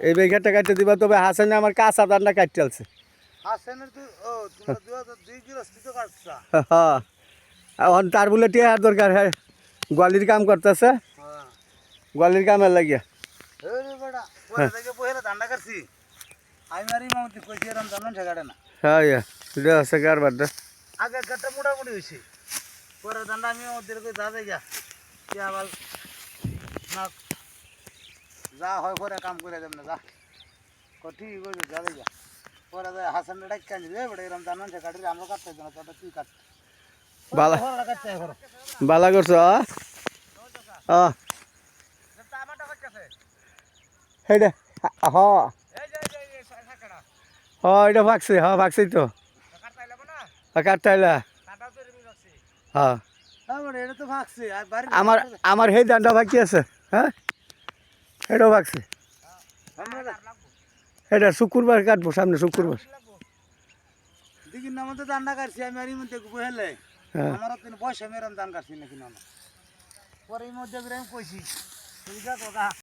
এই বেঘাটা কাটতে দিবা, তবে হাসানে আমার কাঁচা ধানটা কাটতে আলছে। হ্যাঁ, এখন তার বলে টিয়া দরকার, হ্যাঁ গোয়ালির কাম করতেছে, গোয়ালির কামের লাগিয়া। হ্যাঁ আছে কারবার আগে গাটটা মোটামুটি হয়েছে, পরে ধানটা আমি ওদের যা যাই গা আবার না যা হয় পরে কাম করে দেব না, যা ঠিক হয়েছে যা যাই গা পরে হাসান ডাক কান দিবে বড় এরকম ধান মানুষ কাটলে আমরা কাটতে না, তোটা তুই কাট বালা কাটতে করো বালা করছো। সেইটা হ হ এটা ভাগছে, হ্যাঁ ভাগছেই তো কাটতাইলা। হ্যাঁ এটা তো ভাগছে আমার আমার সেই ধানটা ভাগি আছে, হ্যাঁ এটাও ভাগছে। এটা শুক্রবার কাটবো, সামনে শুক্রবার। দিকিন নাম তো ধানটা কাটছি আমি আর মধ্যে বহেলে আমার বয়স আমি এরকম ধান কাটছি নাকি না, পরে এই মধ্যে আমি কইছি